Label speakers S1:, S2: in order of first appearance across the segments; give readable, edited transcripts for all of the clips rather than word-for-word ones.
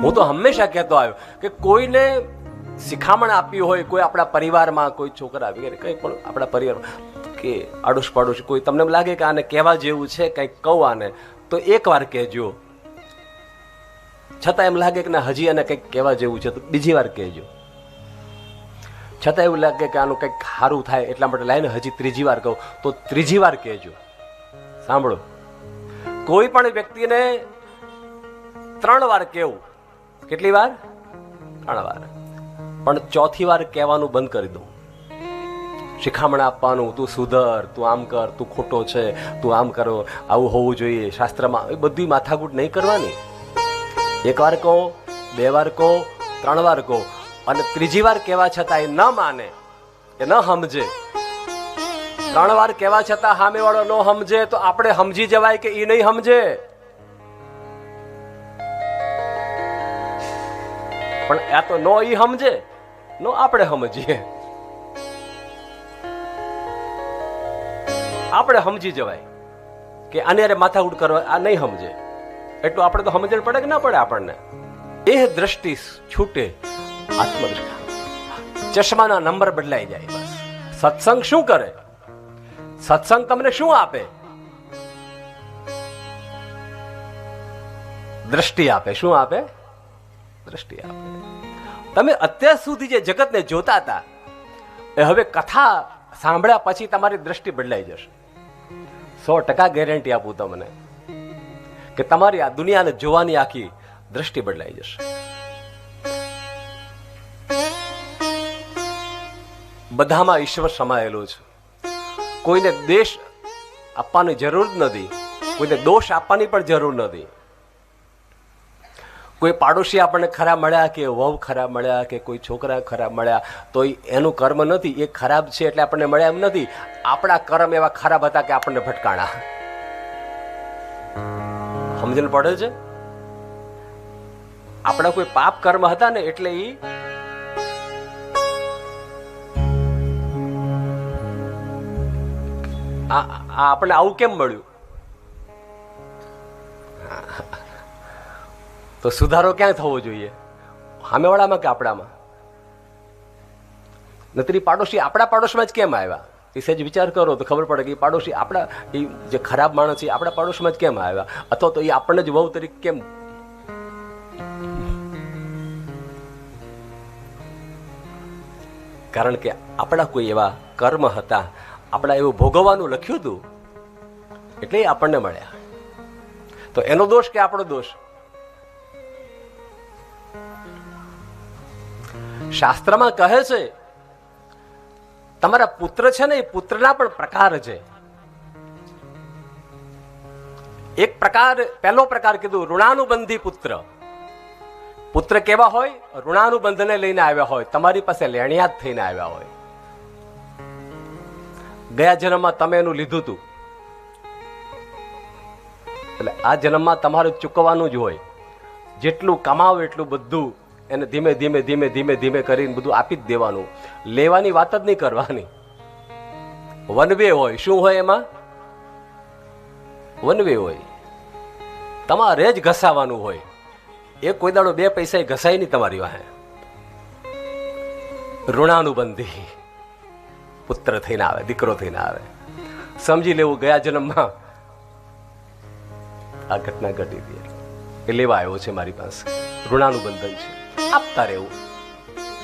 S1: હું તો હંમેશા કહેતો આવ્યો કે કોઈને શિખામણ આપી હોય, કોઈ આપણા પરિવારમાં કોઈ છોકરા વગેરે કંઈ પણ આપણા પરિવારમાં કે આડોશ પાડોશ કોઈ તમને એમ લાગે કે આને કહેવા જેવું છે, કંઈક કહું આને, તો એકવાર કહેજો. છતાં એમ લાગે કે ના હજી આને કંઈક કહેવા જેવું છે તો બીજી વાર કહેજો. છતાં એવું લાગે કે આનું કંઈક સારું થાય એટલા માટે લાઈને હજી ત્રીજી વાર કહું તો ત્રીજી વાર કહેજો. સાંભળો, કોઈ પણ વ્યક્તિને 3 વાર કહેવું. કેટલી વાર? 3 વાર. પણ ચોથી વાર કહેવાનું બંધ કરી દઉં. શિખામણ આપવાનું, તું સુધર, તું આમ કર, તું ખોટો છે, તું આમ કરો, આવું હોવું જોઈએ શાસ્ત્રમાં, એ બધી માથાકૂટ નહીં કરવાની. 1 વાર કહો, 2 વાર કહો, 3 વાર કહો, અને ત્રીજી વાર કહેવા છતાં એ ન માને, એ ન સમજે, 3 વાર કહેવા છતાં સામેવાળો ન સમજે તો આપણે સમજી જવાય કે એ નહીં સમજે. પણ આ તો નો ઈ સમજે, નો આપણે સમજીએ. આપણે સમજી જવાય કે આને યારે માથાકૂટ કરવા, આ નહીં સમજે. એટલું આપણે તો સમજણ પડે કે ના પડે આપણને? એ દ્રષ્ટિ છૂટે, આત્મદ્રષ્ટિ, ચશ્માના નંબર બદલાઈ જાય. બસ સત્સંગ શું કરે? સત્સંગ તમને શું આપે? દ્રષ્ટિ આપે. શું આપે? દ્રષ્ટિ આપે. તમે અત્યાર સુધી જે જગતને જોતા હતા એ હવે કથા સાંભળ્યા પછી તમારી દ્રષ્ટિ બદલાઈ જશે. 100% ગેરંટી આપું તમને કે તમારી આ દુનિયાને જોવાની આખી દ્રષ્ટિ બદલાઈ જશે. બધામાં ઈશ્વર સમાયેલો છે. કોઈને દેશ આપવાની જરૂર નથી, કોઈને દોષ આપવાની પણ જરૂર નથી. કોઈ પાડોશી આપણને ખરાબ મળ્યા કે વહુ ખરાબ મળ્યા કે કોઈ છોકરા ખરાબ મળ્યા તો એનું કર્મ નથી, એ ખરાબ છે એટલે આપણને મળ્યા એમ નથી. આપણા કર્મ એવા ખરાબ હતા કે આપણને ભટકાણા. સમજણ પડે છે? આપણા કોઈ પાપ કર્મ હતા ને એટલે એ આપણને આવું કેમ મળ્યું? તો સુધારો ક્યાં થવો જોઈએ? સામેવાળામાં કે આપણામાં? નતરી પાડોશી આપણા પાડોશમાં જ કેમ આવ્યા? એ સહેજ વિચાર કરો તો ખબર પડે કે પાડોશી આપણા, એ જે ખરાબ માણસ છે આપણા પાડોશમાં જ કેમ આવ્યા? અથવા તો એ આપણને જ વહુ તરીકે કેમ? કારણ કે આપણા કોઈ એવા કર્મ હતા, આપણા એવું ભોગવવાનું લખ્યું હતું એટલે આપણને મળ્યા. તો એનો દોષ કે આપણો દોષ? શાસ્ત્રમાં કહે છે તમારા પુત્ર છે ને એ પુત્રના પણ પ્રકાર છે. એક પ્રકાર, પહેલો પ્રકાર કીધું ઋણાનુબંધી પુત્ર. પુત્ર કેવા હોય? ઋણાનુબંધને લઈને આવ્યા હોય, તમારી પાસે લેણિયાત થઈને આવ્યા હોય. ગયા જન્મમાં તમે એનું લીધું હતું એટલે આ જન્મમાં તમારે ચૂકવવાનું જ હોય. જેટલું કમાવો એટલું બધું એને ધીમે ધીમે ધીમે ધીમે ધીમે કરીને બધું આપી જ દેવાનું. લેવાની વાત જ નહીં કરવાની. વન વે હોય. શું હોય એમાં? વન વે હોય. તમારે જ ઘસાવાનું હોય. એ કોઈ દાડો 2 પૈસા ઘસાય નહીં તમારી વાહે. ઋણાનુબંધી પુત્ર થઈને આવે, દીકરો થઈને આવે. સમજી લેવું ગયા જન્મમાં આ ઘટના ઘટી હતી એ લેવા આવ્યો છે મારી પાસે. ઋણાનુબંધન છે. આપતા રહેવું,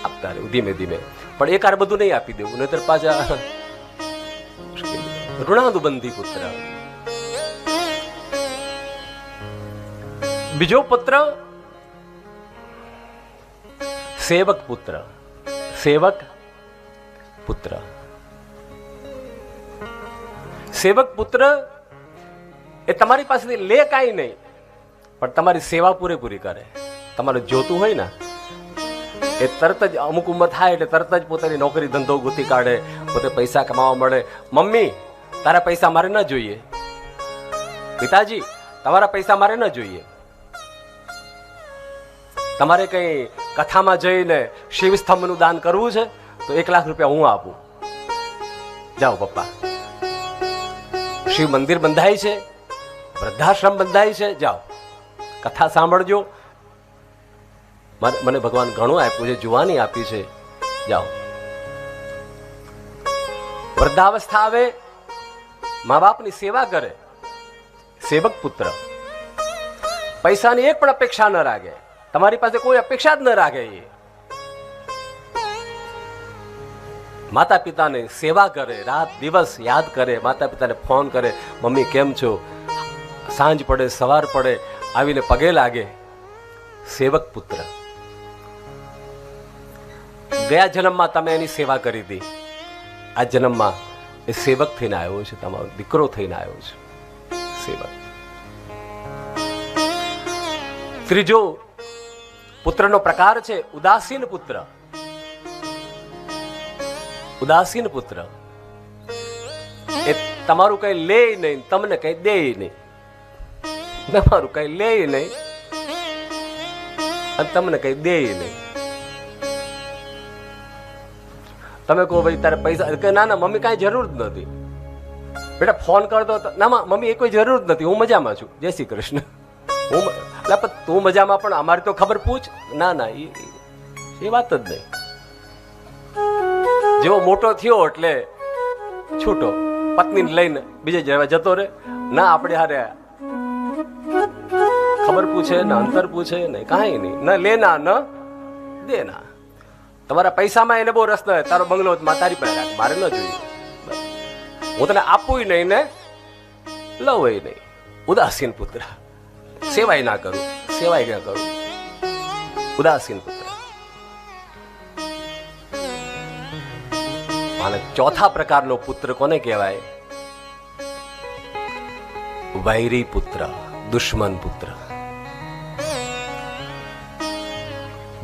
S1: આપતા રહેવું ધીમે ધીમે. પણ એકાર બધું નહીં આપી દેવું, નહીતર પાછા ઋણાનુબંધી પુત્ર. બીજો પુત્ર સેવક પુત્ર. સેવક પુત્ર. સેવક પુત્ર એ તમારી પાસેથી લે કાંઈ નહીં, પણ તમારી સેવા પૂરેપૂરી કરે. તમારે જોતું હોય ને એ તરત જ અમુક ઉંમર થાય એટલે તરત જ પોતાની નોકરી ધંધો ગૂંથી કાઢે, પોતે પૈસા કમાવા મળે. મમ્મી તારા પૈસા મારે ન જોઈએ, પિતાજી તમારા પૈસા મારે ન જોઈએ. તમારે કઈ કથામાં જઈને શિવ સ્તંભનું દાન કરવું છે તો 1 લાખ રૂપિયા હું આપું. જાઓ પપ્પા, શિવ મંદિર બંધાય છે, વૃદ્ધાશ્રમ બંધાય છે, જાઓ કથા સાંભળજો. મને ભગવાન ઘણું આપ્યું છે, જુવાની આપી છે. જાઓ. વૃદ્ધાવસ્થા આવે, મા બાપની સેવા કરે, સેવક પુત્ર. પૈસાની એક પણ અપેક્ષા ન રાખે, તમારી પાસે કોઈ અપેક્ષા જ ન રાખે. એ માતા પિતાને સેવા કરે, રાત દિવસ યાદ કરે, માતા પિતાને ફોન કરે, મમ્મી કેમ છો, સાંજ પડે સવાર પડે આવીને પગે લાગે. સેવક પુત્ર. ગયા જન્મમાં તમે એની સેવા કરી હતી, આ જન્મમાં એ સેવક થઈને આવ્યો છે, તમારો દીકરો થઈને આવ્યો છે. સેવક. ત્રીજો પુત્રનો પ્રકાર છે ઉદાસીન પુત્ર. ઉદાસીન પુત્ર એ તમારું કઈ લે નહીં, તમને કઈ દે નહીં. તમારું કઈ લે નહીં અને તમને કઈ દે નહીં. તમે કહો ભાઈ તારે પૈસા, કે ના ના મમ્મી કાંઈ જરૂર જ નથી, બેટા ફોન કરતો ના મમ્મી એ કોઈ જરૂર જ નથી, હું મજામાં છું, જય શ્રી કૃષ્ણ. હું તું મજામાં પણ અમારી તો ખબર પૂછ. ના ના એ વાત જ નહીં. જેવો મોટો થયો એટલે છૂટો, પત્નીને લઈને બીજે જવા જતો રે. ના આપણે હારે ખબર પૂછે ને અંતર પૂછે ને કાંઈ નહીં, ન લેના ન દેના. તમારા પૈસામાં એને બહુ રસ ન હોય, તારો બંગલો તારી પાસે રાખ, મારે ન જોઈએ. હું તને આપું નહીં ને લઉં નહીં. ઉદાસીન પુત્ર. સેવાય ના કરું, સેવાય ના કરું. ઉદાસીન પુત્ર. અને ચોથા પ્રકારનો પુત્ર કોને કહેવાય? વૈરી પુત્ર, દુશ્મન પુત્ર.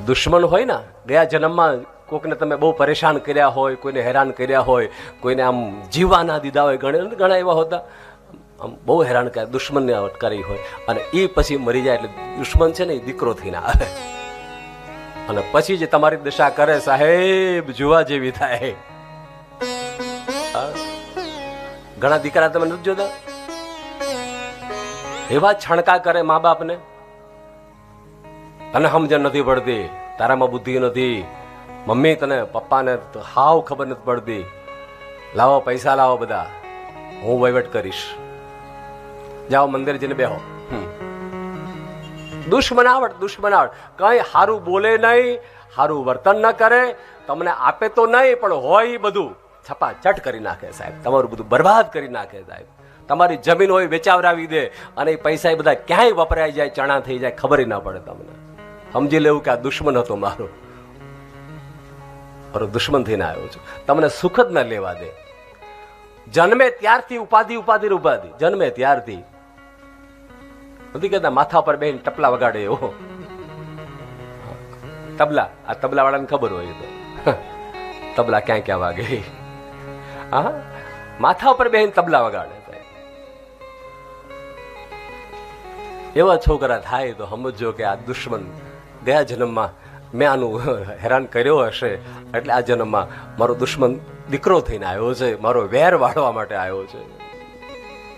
S1: દુશ્મન હોય ને, ગયા જન્મમાં કોઈકને તમે બહુ પરેશાન કર્યા હોય, કોઈને હેરાન કર્યા હોય, કોઈને આમ જીવવા ના દીધા હોય, ઘણા એવા હોતા, આમ બહુ હેરાન કર્યા, દુશ્મનને અટકારી હોય, અને એ પછી મરી જાય એટલે દુશ્મન છે ને એ દીકરો થઈને આવે, અને પછી જે તમારી દશા કરે સાહેબ જોવા જેવી થાય. ઘણા દીકરા તમે નથી જોતા, એવા છણકા કરે મા બાપને. તને સમજણ નથી પડતી, તારામાં બુદ્ધિ નથી, મમ્મી તને પપ્પાને હાવ ખબર નથી પડતી, લાવો પૈસા લાવો બધા, હું વહીવટ કરીશ, જાઓ મંદિર જઈને બેહો. દુશ્મનાવટ, દુશ્મનાવટ. કઈ સારું બોલે નહીં, સારું વર્તન ન કરે, તમને આપે તો નહીં પણ હોય બધું છપાચટ કરી નાખે સાહેબ, તમારું બધું બરબાદ કરી નાખે સાહેબ. તમારી જમીન હોય વેચાવરાવી દે, અને એ પૈસા એ બધા ક્યાંય વપરાઈ જાય, ચણા થઈ જાય, ખબર ના પડે. તમને સમજી લેવું કે આ દુશ્મન હતો મારો, દુશ્મન થઈને આવ્યો છું. તમને સુખ જ ન લેવા દે. જન્મે ત્યારથી ઉપાધિ ઉપાધિ ઉપાધિ, જન્મે ત્યારથી. નથી કહેતા માથા પર બેન ટપલા વગાડે એવો તબલા. આ તબલા વાળાને ખબર હોય તો તબલા ક્યાં ક્યાં વાગે. હા, માથા ઉપર બેન તબલા વગાડે. એવા છોકરા થાય તો સમજો કે આ દુશ્મન ગયા જન્મમાં મેં આનું હેરાન કર્યો હશે, એટલે આ જન્મમાં મારો દુશ્મન દીકરો થઈને આવ્યો છે, મારો વેર વાળવા માટે આવ્યો છે.